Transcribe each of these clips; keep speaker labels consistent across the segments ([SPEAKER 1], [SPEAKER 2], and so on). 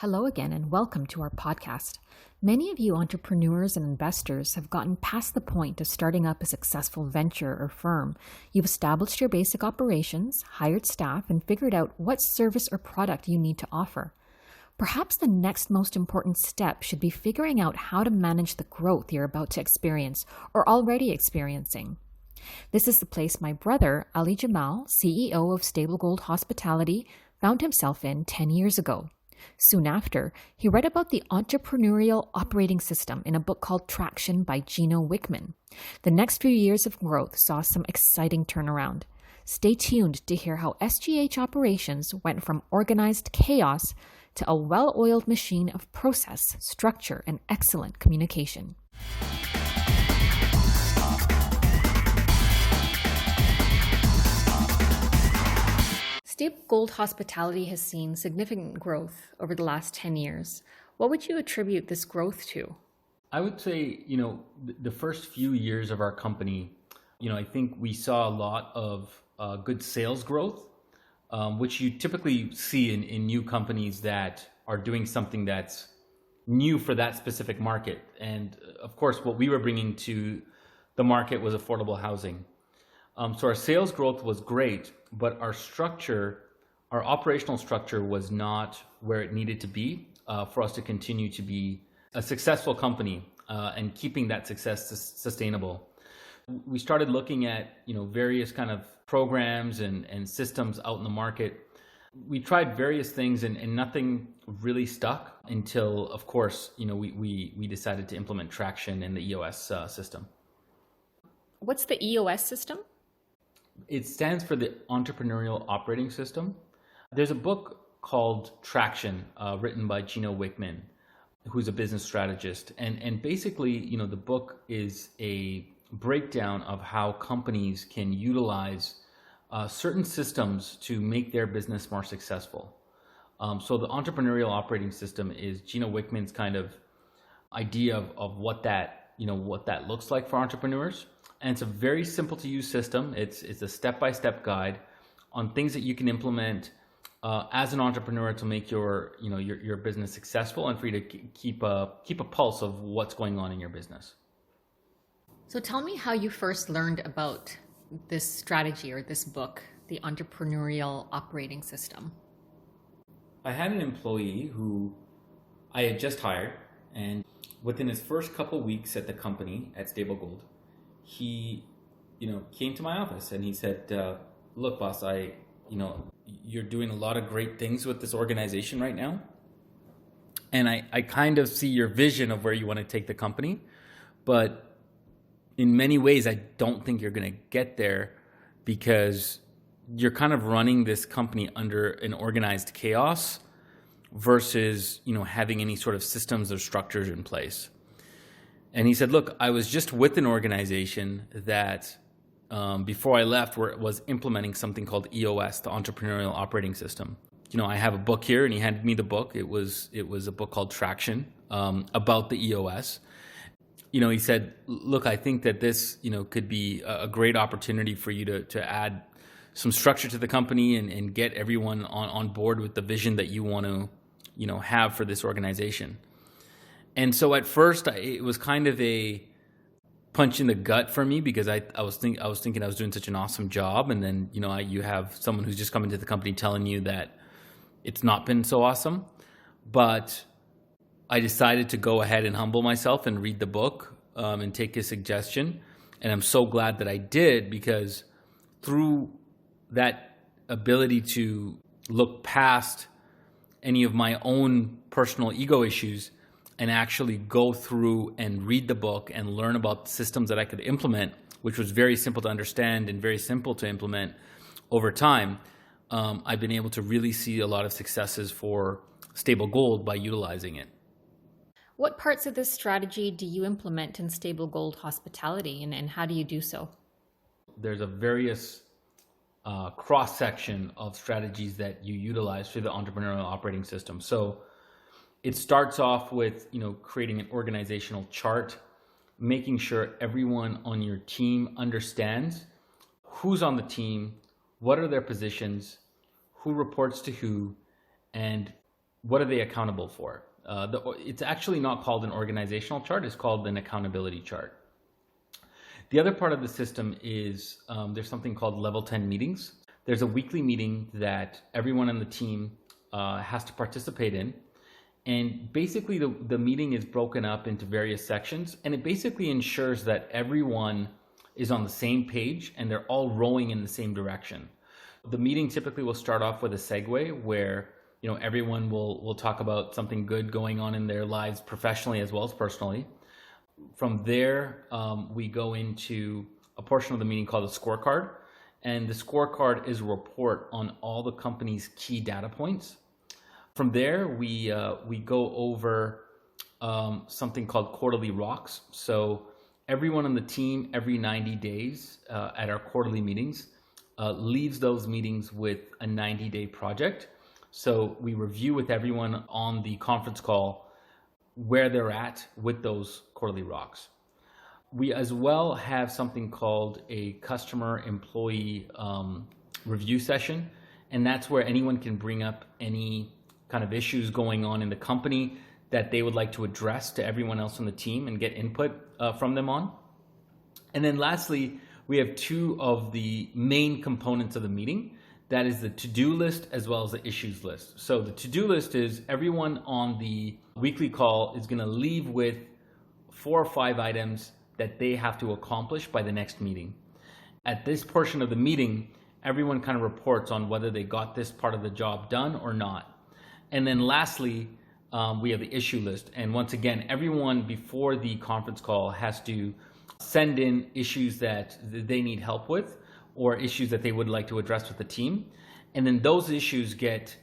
[SPEAKER 1] Hello again and welcome to our podcast. Many of you entrepreneurs and investors have gotten past the point of starting up a successful venture or firm. You've established your basic operations, hired staff, and figured out what service or product you need to offer. Perhaps the next most important step should be figuring out how to manage the growth you're about to experience or already experiencing. This is the place my brother, Ali Jamal, CEO of Stable Gold Hospitality, found himself in 10 years ago. Soon after, he read about the entrepreneurial operating system in a book called Traction by Gino Wickman. The next few years of growth saw some exciting turnaround. Stay tuned to hear how SGH operations went from organized chaos to a well-oiled machine of process, structure, and excellent communication. Stable Gold Hospitality has seen significant growth over the last 10 years. What would you attribute this growth to?
[SPEAKER 2] I would say, the first few years of our company, I think we saw a lot of good sales growth, which you typically see in new companies that are doing something that's new for that specific market. And of course, what we were bringing to the market was affordable housing. So our sales growth was great, but our operational structure was not where it needed to be for us to continue to be a successful company and keeping that success sustainable. We started looking at various kind of programs and systems out in the market. We tried various things and nothing really stuck until, of course, we decided to implement Traction in the EOS system.
[SPEAKER 1] What's the EOS system?
[SPEAKER 2] It stands for the Entrepreneurial Operating System. There's a book called Traction, written by Gino Wickman, who's a business strategist. And basically, the book is a breakdown of how companies can utilize certain systems to make their business more successful. So the Entrepreneurial Operating System is Gino Wickman's kind of idea of what that looks like for entrepreneurs. And it's a very simple to use system. It's a step-by-step guide on things that you can implement as an entrepreneur to make your business successful and for you to keep a pulse of what's going on in your business.
[SPEAKER 1] So tell me how you first learned about this strategy or this book, the Entrepreneurial Operating System.
[SPEAKER 2] I had an employee who I had just hired, and within his first couple weeks at the company at Stable Gold, he, came to my office and he said, look, boss, you're doing a lot of great things with this organization right now. And I kind of see your vision of where you want to take the company, but in many ways, I don't think you're going to get there because you're kind of running this company under an organized chaos versus, having any sort of systems or structures in place. And he said, look, I was just with an organization that before I left was implementing something called EOS, the Entrepreneurial Operating System. I have a book here, and he handed me the book. It was a book called Traction about the EOS. He said, look, I think that this, could be a great opportunity for you to add some structure to the company and get everyone on board with the vision that you want to, have for this organization. And so at first, it was kind of a punch in the gut for me because I was thinking I was doing such an awesome job, and then you have someone who's just come into the company telling you that it's not been so awesome. But I decided to go ahead and humble myself and read the book and take his suggestion, and I'm so glad that I did because through that ability to look past any of my own personal ego issues and actually go through and read the book and learn about systems that I could implement, which was very simple to understand and very simple to implement over time, I've been able to really see a lot of successes for Stable Gold by utilizing it.
[SPEAKER 1] What parts of this strategy do you implement in Stable Gold Hospitality, and how do you do so?
[SPEAKER 2] There's a various cross-section of strategies that you utilize through the Entrepreneurial Operating System. So it starts off with, creating an organizational chart, making sure everyone on your team understands who's on the team, what are their positions, who reports to who, and what are they accountable for? It's actually not called an organizational chart, it's called an accountability chart. The other part of the system is there's something called level 10 meetings. There's a weekly meeting that everyone on the team has to participate in. And basically the meeting is broken up into various sections, and it basically ensures that everyone is on the same page and they're all rowing in the same direction. The meeting typically will start off with a segue where everyone will talk about something good going on in their lives professionally as well as personally. From there, we go into a portion of the meeting called a scorecard. And the scorecard is a report on all the company's key data points. From there, we go over something called quarterly rocks. So everyone on the team, every 90 days at our quarterly meetings, leaves those meetings with a 90-day project. So we review with everyone on the conference call where they're at with those quarterly rocks. We as well have something called a customer employee review session, and that's where anyone can bring up any kind of issues going on in the company that they would like to address to everyone else on the team and get input from them on. And then lastly, we have two of the main components of the meeting. That is the to-do list as well as the issues list. So the to-do list is everyone on the weekly call is going to leave with 4 or 5 items that they have to accomplish by the next meeting. At this portion of the meeting, everyone kind of reports on whether they got this part of the job done or not. And then lastly, we have the issue list. And once again, everyone before the conference call has to send in issues that they need help with or issues that they would like to address with the team. And then those issues get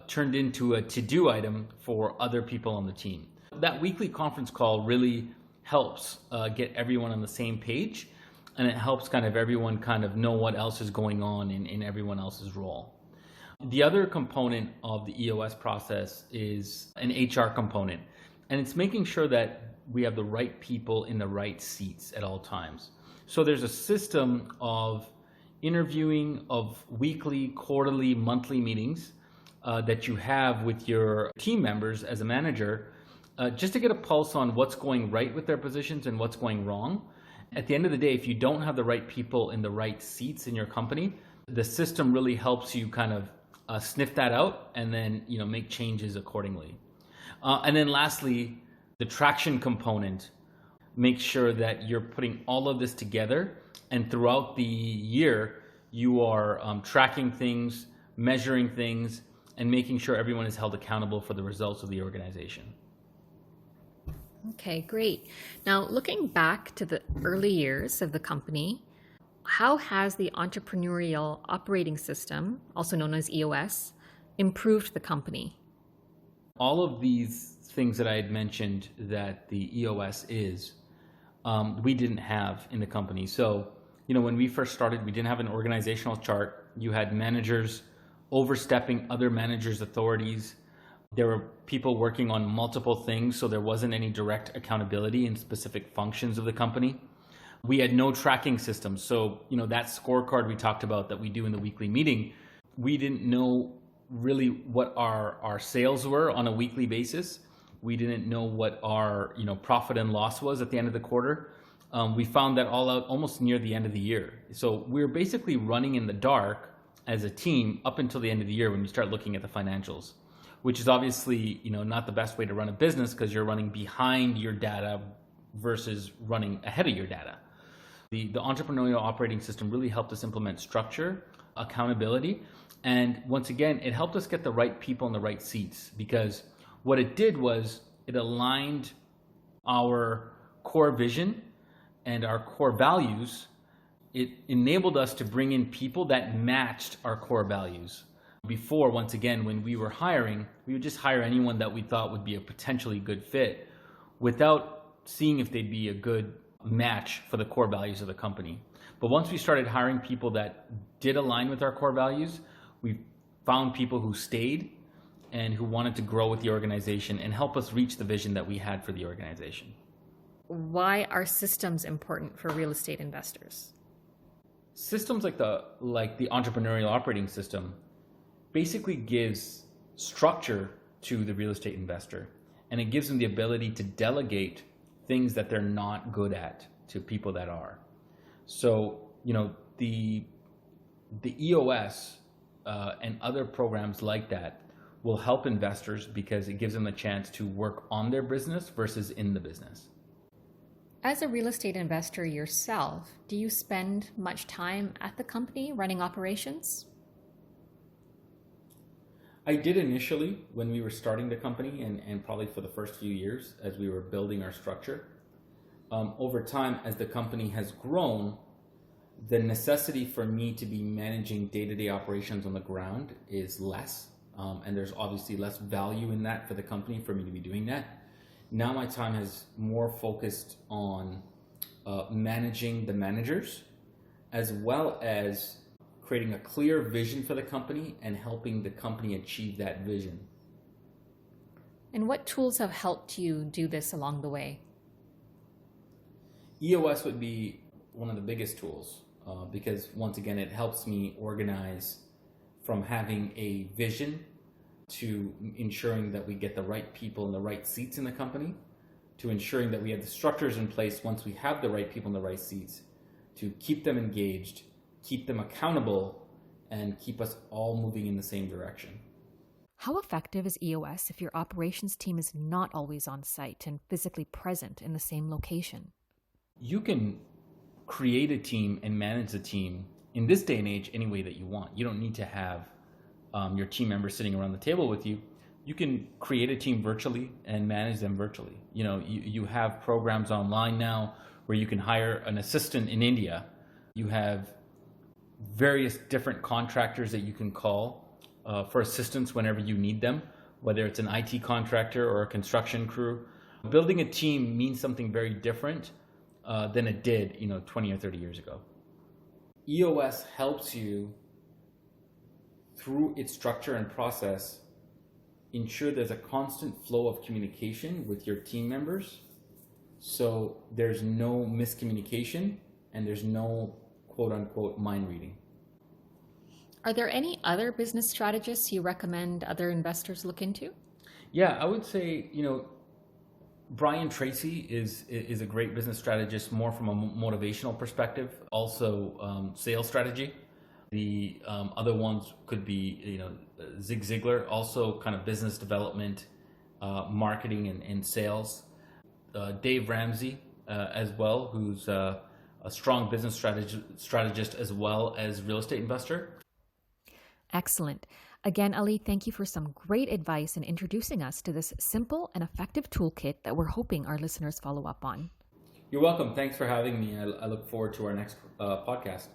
[SPEAKER 2] turned into a to-do item for other people on the team. That weekly conference call really helps get everyone on the same page, and it helps kind of everyone kind of know what else is going on in everyone else's role. The other component of the EOS process is an HR component, and it's making sure that we have the right people in the right seats at all times. So there's a system of interviewing, of weekly, quarterly, monthly meetings that you have with your team members as a manager, just to get a pulse on what's going right with their positions and what's going wrong. At the end of the day, if you don't have the right people in the right seats in your company, the system really helps you kind of sniff that out and then make changes accordingly. And then lastly, the traction component makes sure that you're putting all of this together, and throughout the year you are tracking things, measuring things, and making sure everyone is held accountable for the results of the organization.
[SPEAKER 1] Okay, great. Now, looking back to the early years of the company, how has the Entrepreneurial Operating System, also known as EOS, improved the company?
[SPEAKER 2] All of these things that I had mentioned that the EOS is, we didn't have in the company. So, when we first started, we didn't have an organizational chart. You had managers overstepping other managers' authorities. There were people working on multiple things, so there wasn't any direct accountability in specific functions of the company. We had no tracking system. So, that scorecard we talked about that we do in the weekly meeting, we didn't know really what our sales were on a weekly basis. We didn't know what our profit and loss was at the end of the quarter. We found that all out almost near the end of the year. So we were basically running in the dark as a team up until the end of the year when you start looking at the financials, which is obviously not the best way to run a business because you're running behind your data versus running ahead of your data. The Entrepreneurial Operating System really helped us implement structure, accountability, and once again, it helped us get the right people in the right seats, because what it did was it aligned our core vision and our core values. It enabled us to bring in people that matched our core values. Before, once again, when we were hiring, we would just hire anyone that we thought would be a potentially good fit without seeing if they'd be a good match for the core values of the company. But once we started hiring people that did align with our core values, we found people who stayed and who wanted to grow with the organization and help us reach the vision that we had for the organization.
[SPEAKER 1] Why are systems important for real estate investors?
[SPEAKER 2] Systems like the Entrepreneurial Operating System basically gives structure to the real estate investor. And it gives them the ability to delegate things that they're not good at to people that are. So, the EOS and other programs like that will help investors because it gives them a chance to work on their business versus in the business.
[SPEAKER 1] As a real estate investor yourself, do you spend much time at the company running operations?
[SPEAKER 2] I did initially when we were starting the company and probably for the first few years as we were building our structure. Over time, as the company has grown, the necessity for me to be managing day-to-day operations on the ground is less. And there's obviously less value in that for the company for me to be doing that. Now my time has more focused on managing the managers as well as creating a clear vision for the company and helping the company achieve that vision.
[SPEAKER 1] And what tools have helped you do this along the way?
[SPEAKER 2] EOS would be one of the biggest tools because once again, it helps me organize from having a vision to ensuring that we get the right people in the right seats in the company, to ensuring that we have the structures in place once we have the right people in the right seats, to keep them engaged, keep them accountable, and keep us all moving in the same direction.
[SPEAKER 1] How effective is EOS if your operations team is not always on site and physically present in the same location?
[SPEAKER 2] You can create a team and manage a team in this day and age any way that you want. You don't need to have your team members sitting around the table with you. You can create a team virtually and manage them virtually. You have programs online now where you can hire an assistant in India. You have various different contractors that you can call for assistance whenever you need them, whether it's an IT contractor or a construction crew. Building a team means something very different than it did, 20 or 30 years ago. EOS helps you through its structure and process ensure there's a constant flow of communication with your team members so there's no miscommunication and there's no quote-unquote mind reading.
[SPEAKER 1] Are there any other business strategists you recommend other investors look into?
[SPEAKER 2] Yeah, I would say, Brian Tracy is a great business strategist more from a motivational perspective, also sales strategy. The other ones could be, Zig Ziglar, also kind of business development, marketing and sales. Dave Ramsey as well, who's a strong business strategist as well as real estate investor.
[SPEAKER 1] Excellent. Again, Ali, thank you for some great advice in introducing us to this simple and effective toolkit that we're hoping our listeners follow up on.
[SPEAKER 2] You're welcome. Thanks for having me. I look forward to our next podcast.